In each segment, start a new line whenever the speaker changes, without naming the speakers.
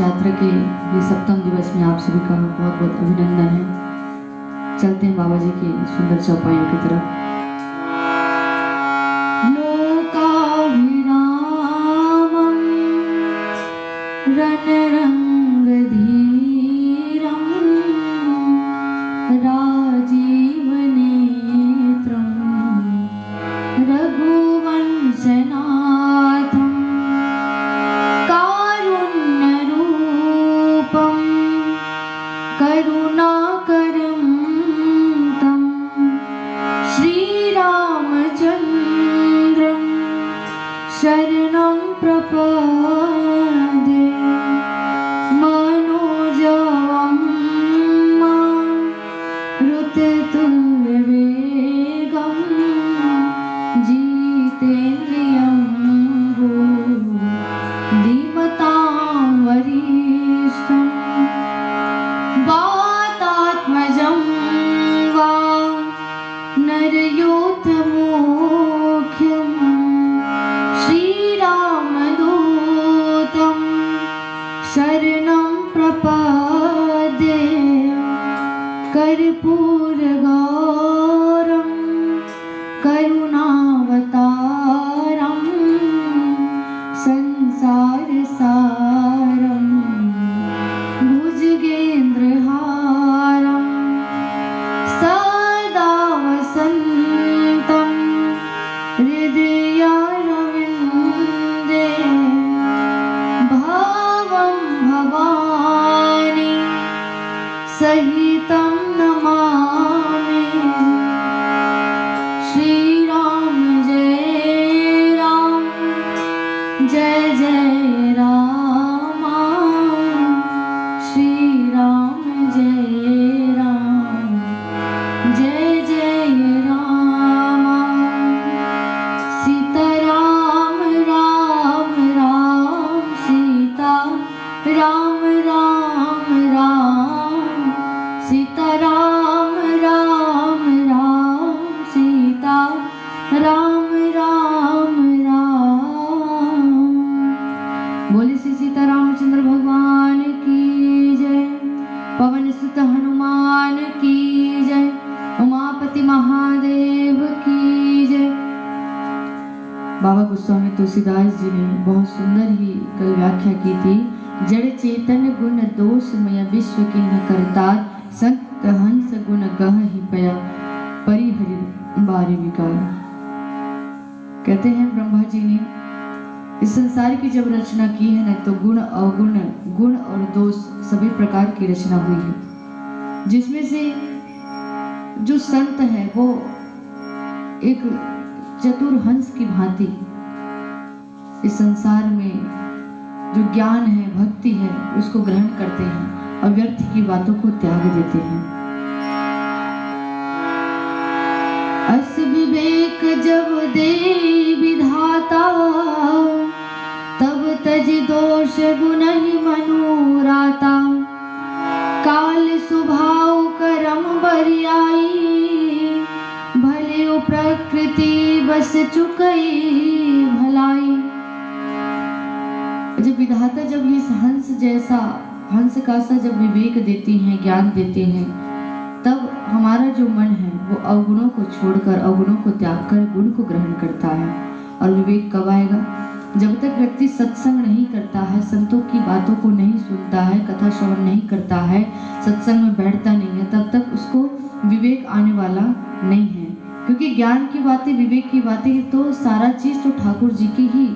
यात्रा के ये 7वें दिवस में आप सभी का बहुत बहुत अभिनंदन है। चलते हैं बाबा जी की सुंदर चौपाइयों की तरफ। शरणं प्रपद्ये मनोजवं मारुततुल्यवेगं जितेन्द्रियं धीमतां वरिष्ठं वातात्मजं वा नरयोतमुख्यम् शरणं प्रपद्ये कर्पूरगौरं करुणावतारं संसारसारं भुजगेन्द्रहारं सदा वसन्तं हृदयारविन्दे भवानी सहितं नमामि। श्री राम जय जय राम, श्री राम जय जय राम। सीताराम राम राम सीता राम राम राम सीता राम राम राम सीता राम राम राम। बोले श्री सीता रामचंद्र भगवान की जय, पवन सुत हनुमान की जय, उमापति महादेव की जय। बाबा गोस्वामी तुलसीदास जी ने बहुत सुंदर ही कल व्याख्या की थी। जड़ चेतन गुण दोषमय विश्व की न करतार, संत हंस गुण गह ही पया परिहरि बारी विकार। कहते हैं ब्रह्मा जी ने इस संसार की जब रचना की है ना, तो गुण अवगुण, गुण और दोष सभी प्रकार की रचना हुई है। जिसमें से जो संत है वो एक चतुर हंस की भांति इस संसार में जो ज्ञान है, भक्ति है, उसको ग्रहण करते हैं और व्यर्थ की बातों को त्याग देते हैं। अस विवेक जब दे विधाता, तब तज दोष गुण ही मनोराता। काल स्वभाव करम बरियाई, भले प्रकृति बस चुकई भलाई। जब विधाता जब इस हंस का सा जब विवेक देती हैं, ज्ञान देते हैं, तब हमारा जो मन है वो अवगुणों को छोड़कर, अवगुणों को त्याग कर गुण को ग्रहण करता है। और विवेक कब आएगा? जब तक व्यक्ति सत्संग नहीं करता है, संतों की बातों को नहीं सुनता है, कथा श्रवण नहीं करता है, सत्संग में बैठता नहीं है, तब तक उसको विवेक आने वाला नहीं है। क्योंकि ज्ञान की बातें, विवेक की बातें, तो सारा चीज तो ठाकुर जी की ही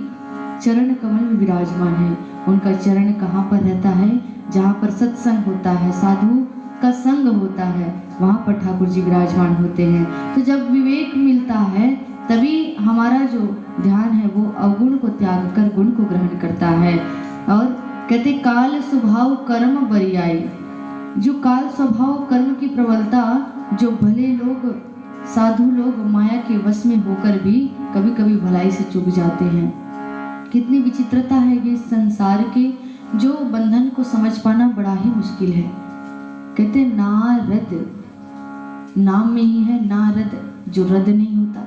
चरण कमल में विराजमान है। उनका चरण कहाँ पर रहता है? जहाँ पर सत्संग होता है, साधु का संग होता है, वहाँ पर ठाकुर जी विराजमान होते हैं। तो जब विवेक मिलता है तभी हमारा जो ध्यान है वो अवगुण को त्याग कर गुण को ग्रहण करता है। और कहते काल स्वभाव कर्म बरियाई, जो काल स्वभाव कर्म की प्रबलता, जो भले लोग, साधु लोग माया के वश में होकर भी कभी कभी भलाई से चूक जाते हैं। कितनी विचित्रता है ये संसार के, जो बंधन को समझ पाना बड़ा ही मुश्किल है। कहते नारद, नाम में ही है नारद, जो रद नहीं होता,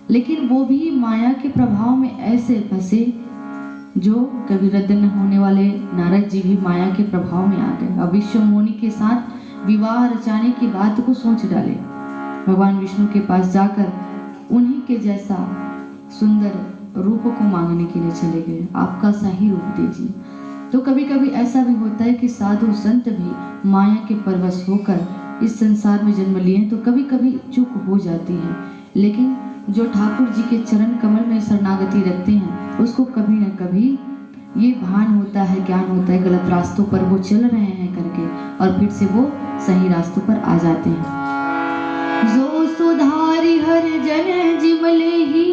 लेकिन वो भी माया के प्रभाव में ऐसे फंसे जो कभी रद्द न होने वाले नारद जी भी माया के प्रभाव में आ गए। अब विश्व मोहिनी के साथ विवाह रचाने की बात को सोच डाले। भगवान विष्णु के पास जाकर उन्हीं के जैसा सुंदर रूप को मांगने के लिए चले गए, आपका सा ही रूप दीजिए। तो कभी कभी ऐसा भी होता है कि साधु संत भी माया के परवश होकर इस संसार में जन्म लिए तो कभी कभी चूक हो जाती है, लेकिन जो ठाकुर जी के चरण कमल में शरणागति रखते हैं उसको कभी न कभी ये भान होता है, ज्ञान होता है गलत रास्तों पर वो चल रहे हैं करके, और फिर से वो सही रास्तों पर आ जाते हैं। जो सुधारी हर जन जिमले ही,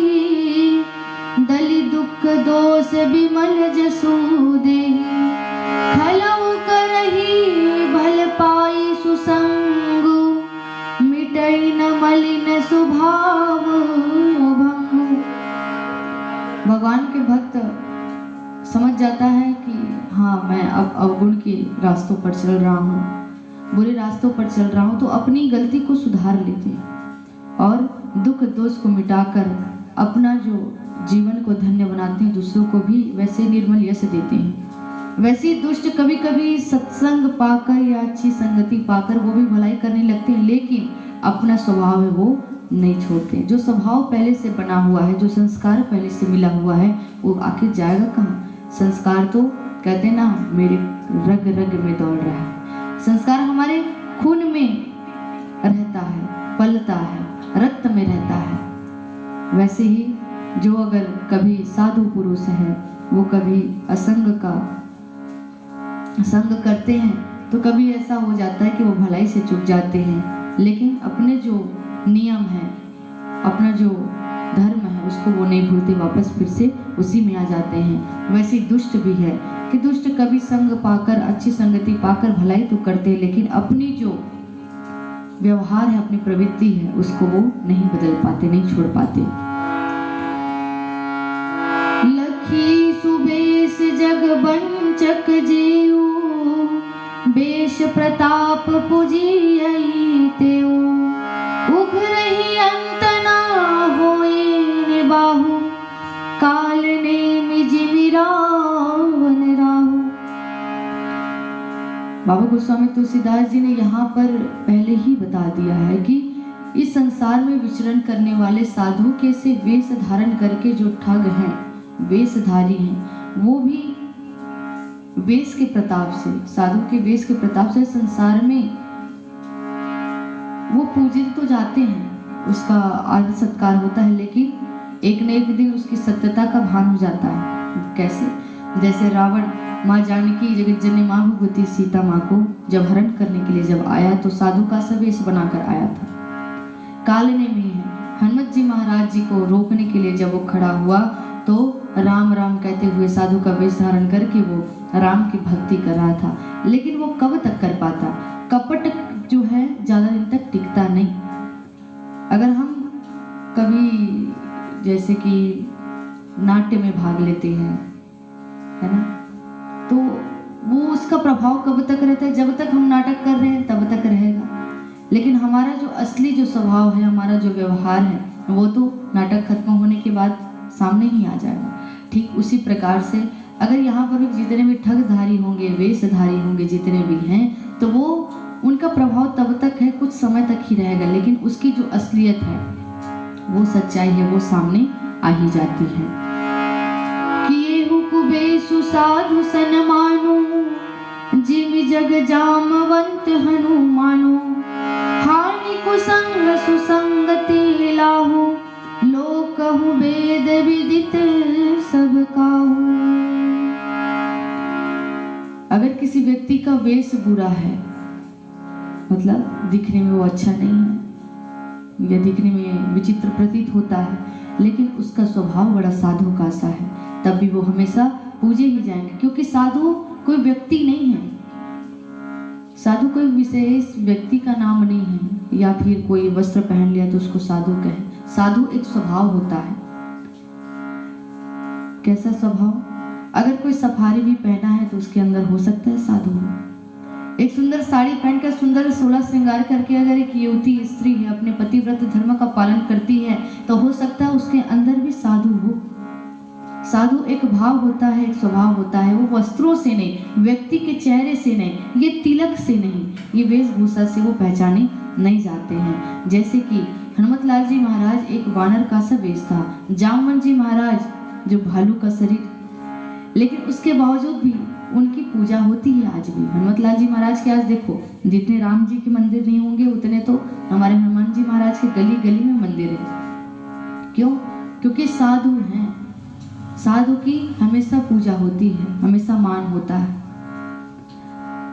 दलि दुख दोष बिमल जसु देहि, खलउ करही भल पाई सुसंगु, मिटई न मलिन स्वभाव भंगु। भगवान के भक्त समझ जाता है कि हाँ मैं अब अवगुण के रास्तों पर चल रहा हूँ, बुरे रास्तों पर चल रहा हूँ, तो अपनी गलती को सुधार लेते हैं और दुख दोष को मिटाकर अपना जो जीवन को धन्य बनाते हैं, दूसरों को भी वैसे निर्मल यश देते हैं। वैसे दुष्ट कभी कभी सत्संग पाकर या अच्छी संगति पाकर वो भी भलाई करने लगते हैं, लेकिन अपना स्वभाव है वो नहीं छोड़ते। जो स्वभाव पहले से बना हुआ है, जो संस्कार पहले से मिला हुआ है, वो आखिर जाएगा कहाँ? संस्कार तो कहते हैं ना मेरे रग रग में दौड़ रहा है। संस्कार हमारे खून में रहता है, पलता है, रक्त में रहता है। वैसे ही जो अगर कभी साधु पुरुष है वो कभी असंग का संग करते हैं तो कभी ऐसा हो जाता है कि वो भलाई से चूक जाते हैं, लेकिन अपने जो नियम है, अपना जो धर्म है उसको वो नहीं भूलते, वापस फिर से उसी में आ जाते हैं। वैसे दुष्ट भी है कि दुष्ट कभी संग पाकर, अच्छी संगति पाकर भलाई तो करते हैं, लेकिन अपनी जो व्यवहार है, अपनी प्रवृत्ति है, उसको वो नहीं बदल पाते, नहीं छोड़ पाते। लखी सुबेश जग बंचक जेऊ, बेश प्रताप पुजियई तेऊ, उघरहि अंत ना होए निबाहु, काल ने मिजिमि रावण राहु। बाबा गोस्वामी तुलसीदास जी ने यहाँ पर पहले ही बता दिया है कि इस संसार में विचरण करने वाले साधु के से वेश धारण करके जो ठग हैं, वेशधारी हैं, वो भी वेश के प्रताप से, साधु के वेश के प्रताप से संसार में वो पूजित तो जाते हैं, उसका आदर सत्कार होता है, लेकिन एक न एक दिन उसकी सत्यता का भान हो जाता है। कैसे? जैसे रावण माँ जानकी जगत जननी माँ भगवती सीता माँ को जब हरण करने के लिए जब आया तो साधु का सा वेश बनाकर आया था। कालने में है हनुमत जी महाराज जी को रोकने के लिए जब वो खड़ा हुआ तो राम राम कहते हुए साधु का वेश धारण करके वो राम की भक्ति कर रहा था, लेकिन वो कब तक कर पाता? कपट जो है ज्यादा दिन तक टिकता नहीं। अगर हम कभी जैसे कि नाट्य में भाग लेते हैं, है ना, तो वो उसका प्रभाव कब तक रहता है? जब तक हम नाटक कर रहे हैं तब तक रहेगा, लेकिन हमारा जो असली जो स्वभाव है, हमारा जो व्यवहार है, वो तो नाटक खत्म होने के बाद सामने ही आ जाएगा। ठीक उसी प्रकार से अगर यहाँ पर जितने भी ठगधारी होंगे, वेशधारी होंगे, जितने भी हैं, तो वो उनका प्रभाव तब तक है, कुछ समय तक ही रहेगा, लेकिन उसकी जो असलियत है, वो सच्चाई है, वो सामने आ ही जाती है। किए हुकुबेसु साधु सन मानो, जिमि जग जामवंत हनुमानो, हानि कुसंग सुसंगति लाहु, लोकहु वेद विदित सब काहू। अगर किसी व्यक्ति का वेश बुरा है, मतलब दिखने में वो अच्छा नहीं है या दिखने में विचित्र प्रतीत होता है, लेकिन उसका स्वभाव बड़ा साधु का सा है, तब भी वो हमेशा पूजे ही जाएंगे, क्योंकि साधु कोई व्यक्ति नहीं है, साधु कोई विशेष व्यक्ति का नाम नहीं है, या फिर कोई वस्त्र पहन लिया तो उसको साधु कहे। साधु एक स्वभाव होता है। कैसा स्वभाव? अगर कोई सफारी भी पहना है तो उसके अंदर हो सकता है साधु हो। एक सुंदर साड़ी पहनकर सुंदर 16 श्रृंगार करके अगर एक युवती स्त्री है, अपने पतिव्रत धर्म का पालन करती है, तो हो सकता है उसके अंदर भी साधु हो। साधु एक भाव होता है, एक स्वभाव होता है। वो वस्त्रों से नहीं, व्यक्ति के चेहरे से नहीं, ये तिलक से नहीं, ये वेशभूषा से वो पहचाने नहीं जाते हैं। जैसे कि हनुमत लाल जी महाराज एक वानर का सा वेश था, जामवंत जी महाराज जो भालू का शरीर, लेकिन उसके बावजूद भी उनकी पूजा होती है आज भी। हनुमत लाल जी महाराज के आज देखो, जितने राम जी के मंदिर नहीं होंगे उतने तो हमारे हनुमान जी महाराज के गली गली में मंदिर है। क्यों? क्योंकि साधु हैं, साधु की हमेशा पूजा होती है, हमेशा मान होता है।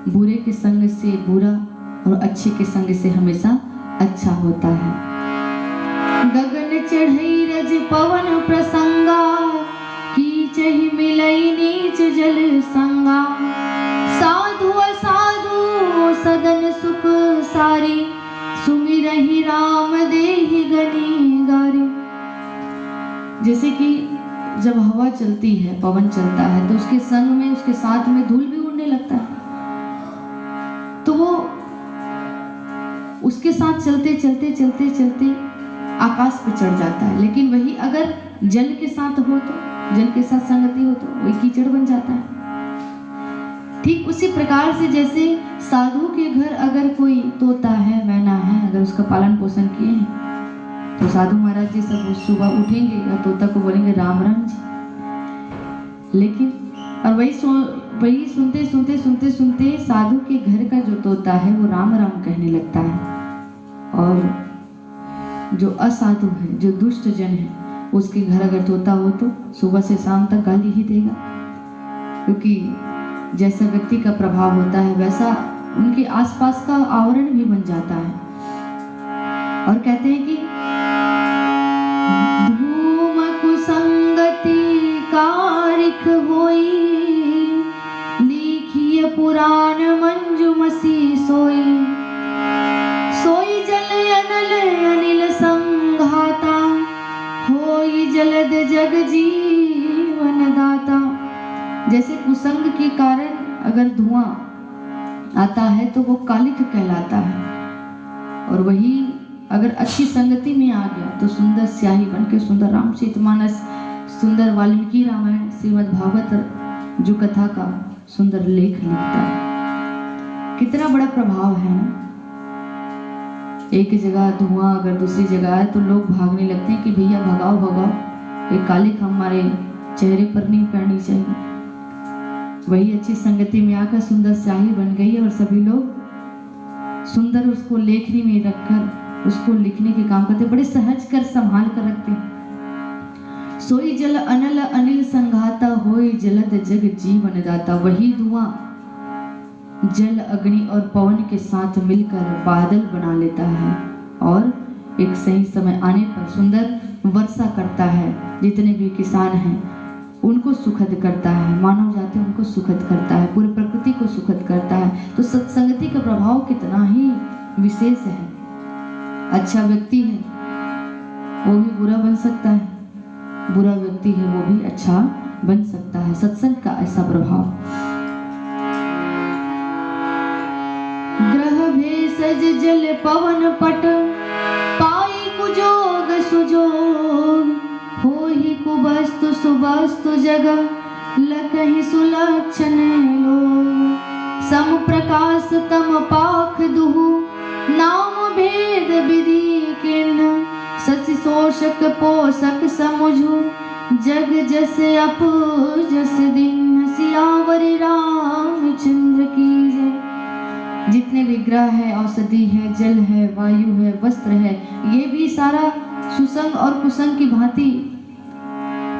बुरे के संग से बुरा और अच्छे के संग से हमेशा अच्छा होता है। गगन चढ़ई रज पवन प्रसंगा, कीचहि मिलई नीच जल संगा। साधु असाधु सदन सुख सारी, सुमिरहि राम देहि गनी गारी। जैसे कि जब हवा चलती है, पवन चलता है, तो उसके संग में, उसके साथ में धूल भी उड़ने लगता है, तो वो उसके साथ चलते चलते चलते चलते आकाश पे चढ़ जाता है। लेकिन वही अगर जल के साथ हो तो, जल के साथ संगति हो तो वही कीचड़ बन जाता है। ठीक उसी प्रकार से जैसे साधु के घर अगर कोई तोता है, मैना है, अगर उसका पालन पोषण किए हैं तो साधु महाराज जी सब सुबह उठेंगे और तोता को बोलेंगे राम राम जी। लेकिन और वही सुनते सुनते सुनते सुनते साधु के घर का जो तोता है वो राम राम कहने लगता है, और जो असाधु है, जो दुष्ट जन है, उसके घर अगर तोता हो तो सुबह से शाम तक गाली ही देगा। क्योंकि जैसा व्यक्ति का प्रभाव होता है वैसा उनके आसपास का आवरण भी बन जाता है। और कहते हैं कि धूम कुसंगति कारिक होई, लिखिए पुराण मंजू मसी सोई। सोई जल अनल अनिल संघाता, होई जलद जग जीवन दाता। जैसे कुसंग के कारण अगर धुआं आता है तो वो कालिक कहलाता है, और वही अगर अच्छी संगति में आ गया तो सुंदर स्याही बनके सुंदर रामचरितमानस, सुंदर वाल्मीकि रामायण, श्रीमद् भागवत जो कथा का सुंदर लेख लिखता है। कितना बड़ा प्रभाव है ना। एक जगह धुआं अगर दूसरी जगह है तो लोग भागने लगते हैं कि भैया भगाओ भगाओ, ये कालिक हमारे चेहरे पर नहीं पड़नी चाहिए। वही अच्छी संगति में आकर सुंदर स्याही बन गई है, और सभी लोग सुंदर उसको लेखनी में रखकर उसको लिखने के काम करते, बड़े सहज कर संभाल कर रखते हैं। सोई जल अनल अनिल संघाता, होई जलद जग जीवन दाता। वही धुआं जल, अग्नि और पवन के साथ मिलकर बादल बना लेता है, और एक सही समय आने पर सुंदर वर्षा करता है। जितने भी किसान हैं उनको सुखद करता है, मानव जाति उनको सुखद करता है, पूरी प्रकृति को सुखद करता है। तो सत्संगति का प्रभाव कितना ही विशेष है। अच्छा व्यक्ति है वो भी बुरा बन सकता है, बुरा व्यक्ति है वो भी अच्छा बन सकता है। सत्संग का ऐसा प्रभाव। ग्रह भेषज जल पवन पट, पाई कुजोग सुजोग। होहि कुवस्तु सुवस्तु जग, लखहि सुलक्षण लोग। सम प्रकाश तम पाख दुहु, नाम भेद विधि किन्ह। शशि शोषक पोषक समुझु, जग जस अप जस दिन। सियावर रामचंद्र की जय। जितने भी ग्रह है, औषधि है, जल है, वायु है, वस्त्र है, ये भी सारा सुसंग और कुसंग की भांति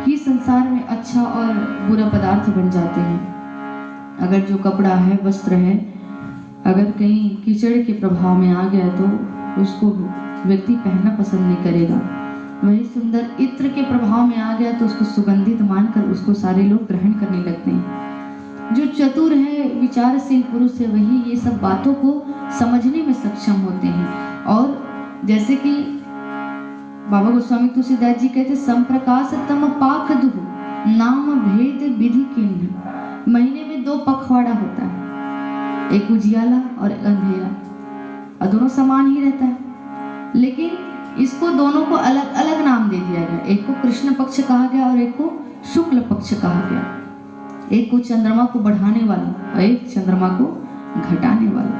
ही संसार में अच्छा और बुरा पदार्थ बन जाते हैं। अगर जो कपड़ा है, वस्त्र है, अगर कहीं कीचड़ के प्रभाव में आ गया तो उसको व्यक्ति पहनना पसंद नहीं करेगा। वही सुंदर इत्र के प्रभाव में आ गया तो उसको सुगंधित मानकर उसको सारे लोग ग्रहण करने लगते हैं। जो चतुर है, विचारशील पुरुष है, वही ये सब बातों को समझने में सक्षम होते हैं। और जैसे कि बाबा गोस्वामी तुलसीदास जी कहते, संप्रकाश तम पाख दुहु, नाम भेद विधि किन्ह। महीने में 2 पखवाड़ा होता है, एक उजियाला और एक अंधेरा, और दोनों समान ही रहता है, लेकिन इसको दोनों को अलग अलग नाम दे दिया गया। एक को कृष्ण पक्ष कहा गया और एक को शुक्ल पक्ष कहा गया। एक को चंद्रमा को बढ़ाने वाला और एक चंद्रमा को घटाने वाला।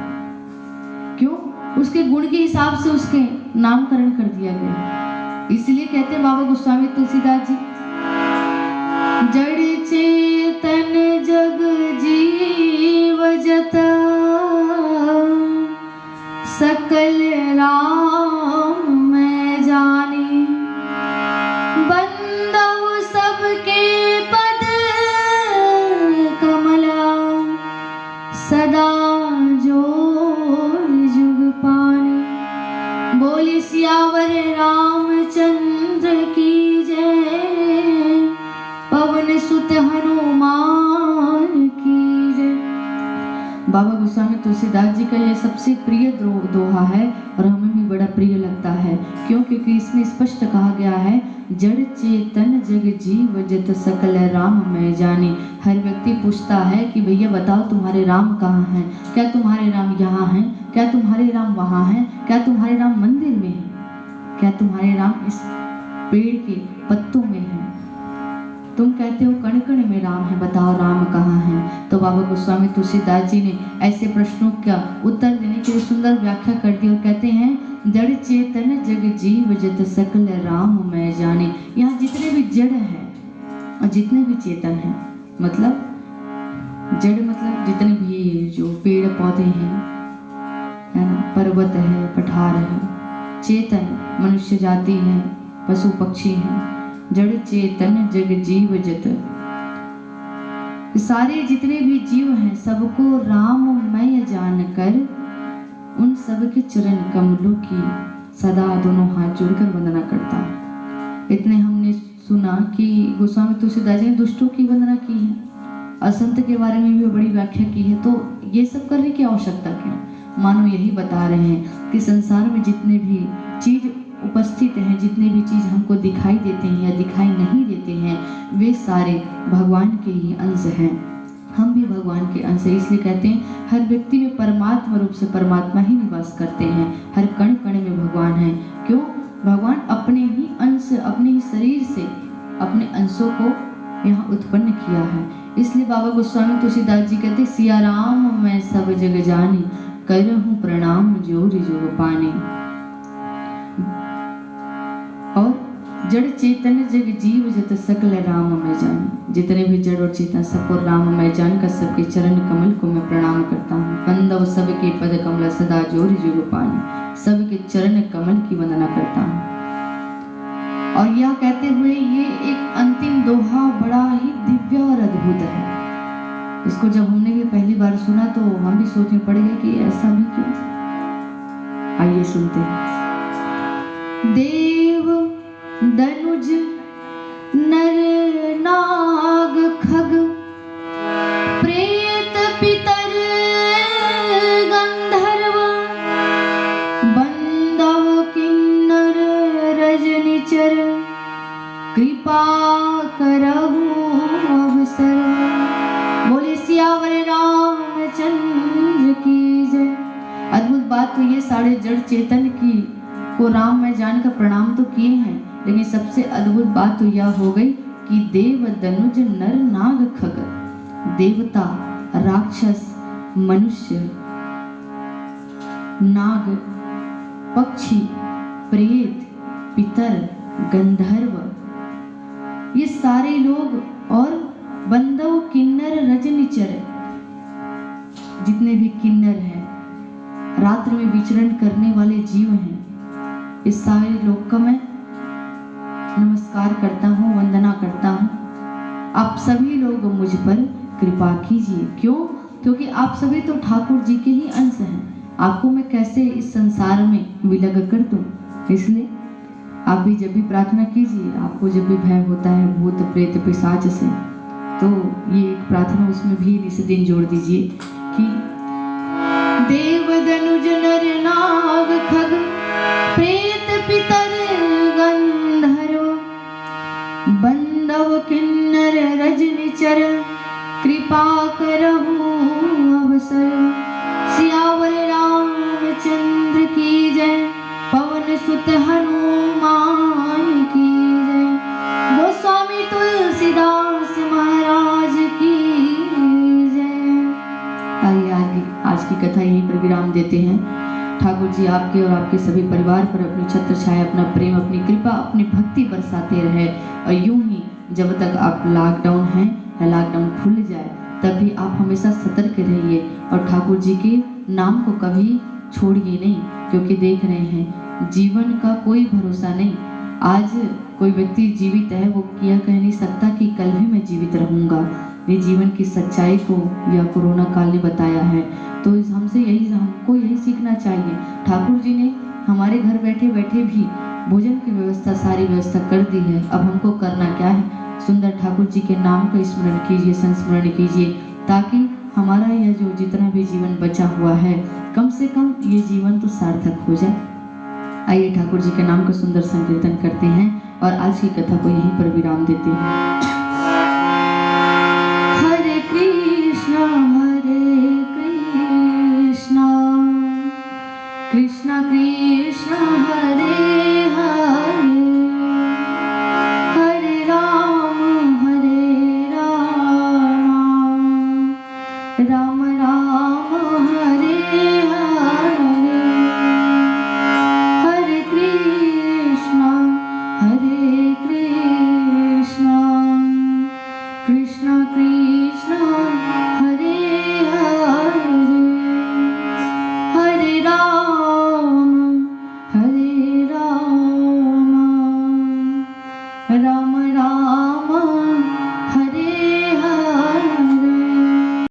क्यों? उसके गुण के हिसाब से उसके नामकरण कर दिया गया। इसलिए कहते हैं बाबा गोस्वामी तुलसीदास जी, जड़ चेतन जग जीव जता सकल राम मैं जानी, बंदव सबके पद कमला सदा जो जुग पानी। बोले सियावर रामचंद्र की जय, पवन सुत हनुमान की जय। बाबा गोस्वामी तुलसीदास जी का यह सबसे प्रिय दोहा है और हमें भी बड़ा प्रिय लगता है। क्यों? क्योंकि इसमें स्पष्ट कहा गया है, जड़ चेतन जग जीव जत सकल राम मैं जानी। हर व्यक्ति पूछता है कि भैया बताओ तुम्हारे राम कहाँ हैं? क्या तुम्हारे राम यहाँ हैं? क्या तुम्हारे राम वहाँ हैं? क्या तुम्हारे राम मंदिर में हैं? क्या तुम्हारे राम इस पेड़ के पत्तों में हैं? तुम कहते हो कण कण में राम है, बताओ राम कहाँ है? तो बाबा गोस्वामी तुलसीदास जी ने ऐसे प्रश्नों का उत्तर देने के लिए सुंदर व्याख्या कर दी और कहते हैं, जड़ चेतन जग जीव जत सकल राम मैं जाने। यहाँ जितने भी जड़ हैं और जितने भी चेतन हैं, मतलब जड़ मतलब जितने भी जो पेड़ पौधे हैं, है ना, पर्वत है, पठार है, चेतन मनुष्य जाति है, पशु पक्षी हैं, जड़ चेतन जग जीव जत, सारे जितने भी जीव हैं सबको राममय जानकर उन सब के चरण कमलों की सदा दोनों हाथ जोड़कर वंदना करता है। इतने हमने सुना कि गोस्वामी तुलसीदास जी ने दुष्टों की वंदना की है, असंत के बारे में भी बड़ी व्याख्या की है। तो ये सब करने की आवश्यकता क्यों? मानो यही बता रहे हैं कि संसार में जितने भी चीज उपस्थित हैं, जितने भी चीज हमको दिखाई देते हैं या दिखाई नहीं देते हैं, वे सारे भगवान के ही अंश हैं। हम भी भगवान के अंश हैं। इसलिए कहते हैं हर व्यक्ति में परमात्मा रूप से परमात्मा ही निवास करते हैं। हर कण कण में भगवान है। क्यों? भगवान अपने ही अंश, अपने ही शरीर से अपने अंशों को यहाँ उत्पन्न किया है। इसलिए बाबा गोस्वामी तुलसीदास जी कहते, सिया राम मैं सब जग जानी, करहूँ प्रणाम जोर जोग पानी। और जड़ चेतन जग जीव जत सकल राम मैं जानी। जितने भी जड़ और चेतन सबको राम मैं जानकर सबके चरण कमल को मैं प्रणाम करता हूँ। बंदव सबके पद कमल सदा जोर जोग पानी। सबके चरण कमल की वंदना करता हूँ। और यह कहते हुए ये एक अंतिम दोहा बड़ा ही दिव्य और अद्भुत है। इसको जब हमने भी पहली बार सुना तो हम भी सोचने पड़ गए कि ऐसा भी क्यों। आइए सुनते हैं। देव दनुज नर नाग खग प्रेत पितर गंधर्व बंदव किन्नर रजनिचर कृपा करहु अवसर। बोले सियावर रामचंद्र की जय। अद्भुत बात तो ये सारे जड़ चेतन की को राम में जानकर प्रणाम तो किए हैं, लेकिन सबसे अद्भुत बात तो यह हो गई कि देव दनुज नर नाग खग, देवता, राक्षस, मनुष्य, नाग, पक्षी, प्रेत, पितर, गंधर्व, ये सारे लोग और बंदव किन्नर रजनिचर, जितने भी किन्नर हैं, रात्रि में विचरण करने वाले जीव हैं, इस सारे लोग का मैं नमस्कार करता हूँ, वंदना करता हूँ। आप सभी लोग मुझ पर कृपा कीजिए। क्यों? क्योंकि आप सभी तो ठाकुर जी के ही अंश हैं। आपको मैं कैसे इस संसार में विलग कर दूं? इसलिए आप भी जब भी प्रार्थना कीजिए, आपको जब भी भय होता है भूत प्रेत पिशाच से, तो ये एक प्रार्थना उसमें भी इस दिन जोड़ दीजिए कि देव दनुज नर नाग खग प्रेत पितर गंधर्व बंदव किन्नर रजनिचर कृपा करहु अवसर। सियावर रामचंद्र की जय, पवन सुत हनुमान की जय। गोस्वामी तुलसीदास ठाकुर जी आपके और आपके सभी परिवार पर अपनी छत्र छाया, अपना प्रेम, अपनी कृपा, अपनी भक्ति बरसाते रहे। और यूं ही जब तक आप लॉकडाउन है या लॉकडाउन खुल जाए तब भी आप हमेशा सतर्क रहिए और ठाकुर जी के नाम को कभी छोड़िए नहीं, क्योंकि देख रहे हैं जीवन का कोई भरोसा नहीं। आज कोई व्यक्ति जीवित है वो यह कह नहीं सकता कि कल भी मैं जीवित रहूंगा। ये जीवन की सच्चाई को यह कोरोना काल ने बताया है। तो हमको यही सीखना चाहिए। ठाकुर जी ने हमारे घर बैठे बैठे भी भोजन की व्यवस्था, सारी व्यवस्था कर दी है। अब हमको करना क्या है? सुंदर ठाकुर जी के नाम का स्मरण कीजिए, संस्मरण कीजिए, ताकि हमारा यह जो जितना भी जीवन बचा हुआ है कम से कम ये जीवन तो सार्थक हो जाए। आइए ठाकुर जी के नाम का सुंदर संकीर्तन करते हैं और आज की कथा को यहीं पर विराम देते हैं। हरे कृष्णा कृष्णा कृष्णा हरे हरे, हरे राम राम राम हरे हरे, हरे कृष्णा कृष्णा कृष्णा हरे हरे, हरे राम राम